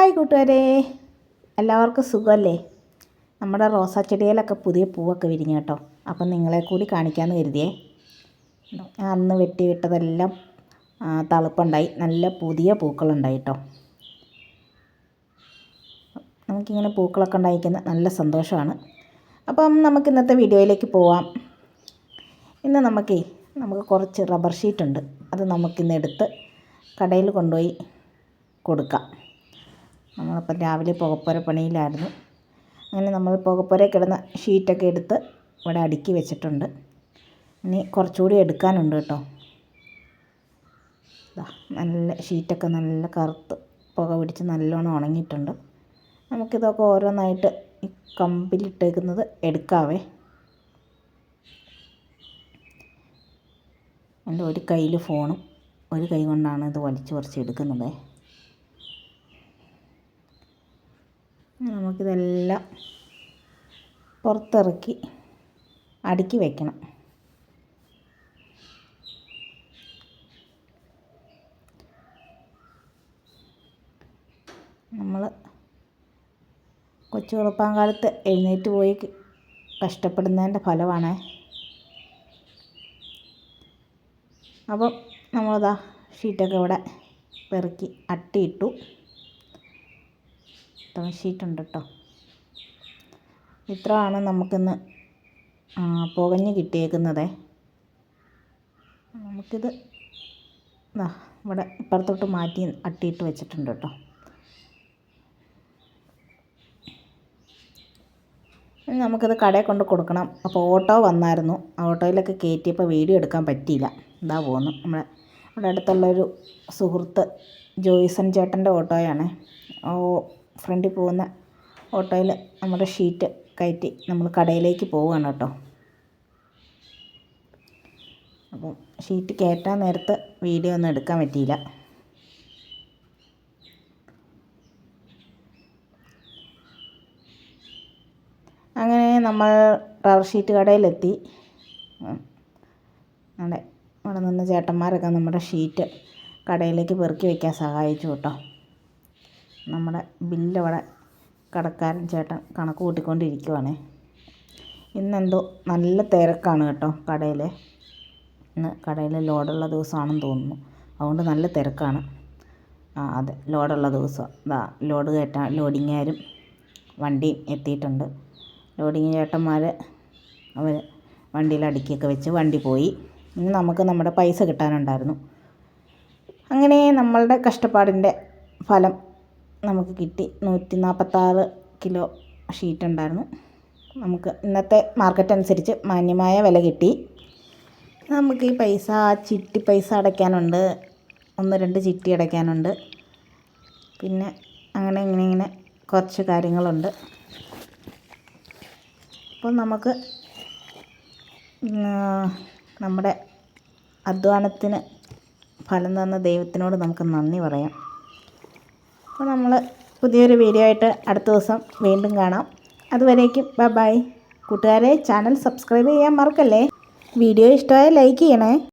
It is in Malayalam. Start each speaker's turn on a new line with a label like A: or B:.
A: ഹായ് കൂട്ടുകാരെ, എല്ലാവർക്കും സുഖമല്ലേ? നമ്മുടെ റോസാ ചെടിയിലൊക്കെ പുതിയ പൂവൊക്കെ വിരിഞ്ഞു കേട്ടോ. അപ്പം നിങ്ങളെ കൂടി കാണിക്കാമെന്ന് കരുതിയേ. ഞാൻ അന്ന് വിട്ടതെല്ലാം തളുപ്പുണ്ടായി, നല്ല പുതിയ പൂക്കളുണ്ടായി കേട്ടോ. നമുക്കിങ്ങനെ പൂക്കളൊക്കെ ഉണ്ടായിരിക്കുന്നത് നല്ല സന്തോഷമാണ്. അപ്പം നമുക്ക് ഇന്നത്തെ വീഡിയോയിലേക്ക് പോവാം. ഇന്ന് നമുക്ക് കുറച്ച് റബ്ബർ ഷീറ്റുണ്ട്, അത് നമുക്കിന്ന് എടുത്ത് കടയിൽ കൊണ്ടുപോയി കൊടുക്കാം. നമ്മളിപ്പം രാവിലെ പുകപ്പുര പണിയിലായിരുന്നു. അങ്ങനെ നമ്മൾ പുകപ്പുര കിടന്ന ഷീറ്റൊക്കെ എടുത്ത് ഇവിടെ അടുക്കി വെച്ചിട്ടുണ്ട്. ഇനി കുറച്ചുകൂടി എടുക്കാനുണ്ട് കേട്ടോ. നല്ല ഷീറ്റൊക്കെ നല്ല കറുത്ത് പുക പിടിച്ച് നല്ലോണം ഉണങ്ങിയിട്ടുണ്ട്. നമുക്കിതൊക്കെ ഓരോന്നായിട്ട് ഈ കമ്പിലിട്ടേക്കുന്നത് എടുക്കാവേ. എൻ്റെ ഒരു കയ്യിൽ ഫോണും ഒരു കൈ കൊണ്ടാണ് ഇത് വലിച്ചു പറിച്ച് എടുക്കുന്നത്. നമുക്കിതെല്ലാം പുറത്തിറക്കി അടുക്കി വയ്ക്കണം. നമ്മൾ കൊച്ചു ചെറുപ്പകാലത്ത് എഴുന്നേറ്റ് പോയി കഷ്ടപ്പെടുന്നതിൻ്റെ ഫലമാണ്. അപ്പം നമ്മളിതാ ഷീറ്റൊക്കെ ഇവിടെ പെറുക്കി അട്ടിയിട്ടു. ഷീറ്റുണ്ട് കേട്ടോ. ഇത്രയാണ് നമുക്കിന്ന് പുകഞ്ഞ് കിട്ടിയേക്കുന്നത്. നമുക്കിത് ഇവിടെ ഇപ്പുറത്തോട്ട് മാറ്റി അട്ടിയിട്ട് വെച്ചിട്ടുണ്ട് കേട്ടോ. നമുക്കിത് കടയിൽ കൊണ്ട് കൊടുക്കണം. അപ്പോൾ ഓട്ടോ വന്നായിരുന്നു, ഓട്ടോയിലൊക്കെ കയറ്റിയപ്പോൾ വീഡിയോ എടുക്കാൻ പറ്റിയില്ല. ഇതാ പോകുന്നു നമ്മുടെ അടുത്തുള്ളൊരു സുഹൃത്ത് ജോയ്സൺ ചേട്ടൻ്റെ ഓട്ടോയാണ്. ഫ്രണ്ടിൽ പോകുന്ന ഓട്ടോയിൽ നമ്മുടെ ഷീറ്റ് കയറ്റി നമ്മൾ കടയിലേക്ക് പോവുകയാണ് കേട്ടോ. അപ്പം ഷീറ്റ് കയറ്റാൻ നേരത്ത് വീഡിയോ ഒന്നും എടുക്കാൻ പറ്റിയില്ല. അങ്ങനെ നമ്മൾ റബ്ബർ ഷീറ്റ് കടയിലെത്തി. അവിടെ നിന്ന് ചേട്ടന്മാരൊക്കെ നമ്മുടെ ഷീറ്റ് കടയിലേക്ക് പെറുക്കി വയ്ക്കാൻ സഹായിച്ചു കേട്ടോ. നമ്മുടെ ബില്ല് അവിടെ കടക്കാരൻ ചേട്ടൻ കണക്ക് കൂട്ടിക്കൊണ്ടിരിക്കുവാണ്. ഇന്നെന്തോ നല്ല തിരക്കാണ് കേട്ടോ കടയിൽ. ഇന്ന് കടയിൽ ലോഡുള്ള ദിവസമാണെന്ന് തോന്നുന്നു, അതുകൊണ്ട് നല്ല തിരക്കാണ്. അതെ, ലോഡുള്ള ദിവസം. ലോഡ് കയറ്റാൻ ലോഡിങ്ങുകാരും വണ്ടിയും എത്തിയിട്ടുണ്ട്. ലോഡിങ് ചേട്ടന്മാർ അവർ വണ്ടിയിൽ അടുക്കിയൊക്കെ വെച്ച് വണ്ടി പോയി. ഇനി നമുക്ക് നമ്മുടെ പൈസ കിട്ടാനുണ്ടായിരുന്നു. അങ്ങനെ നമ്മളുടെ കഷ്ടപ്പാടിൻ്റെ ഫലം നമുക്ക് കിട്ടി. 146 കിലോ ഷീറ്റ് ഉണ്ടായിരുന്നു. നമുക്ക് ഇന്നത്തെ മാർക്കറ്റ് അനുസരിച്ച് മാന്യമായ വില കിട്ടി. നമുക്ക് ഈ പൈസ ചിട്ടി പൈസ അടയ്ക്കാനുണ്ട്, 1-2 ചിട്ടി അടയ്ക്കാനുണ്ട്. പിന്നെ അങ്ങനെ ഇങ്ങനെ കുറച്ച് കാര്യങ്ങളുണ്ട്. അപ്പോൾ നമുക്ക് നമ്മുടെ അധ്വാനത്തിന് ഫലം തന്ന ദൈവത്തിനോട് നമുക്ക് നന്ദി പറയാം. അപ്പോൾ നമ്മൾ പുതിയൊരു വീഡിയോ ആയിട്ട് അടുത്ത ദിവസം വീണ്ടും കാണാം. അതുവരേക്കും ബൈ. കൂട്ടുകാരെ, ചാനൽ സബ്സ്ക്രൈബ് ചെയ്യാൻ മറക്കല്ലേ. വീഡിയോ ഇഷ്ടമായ ലൈക്ക് ചെയ്യണേ.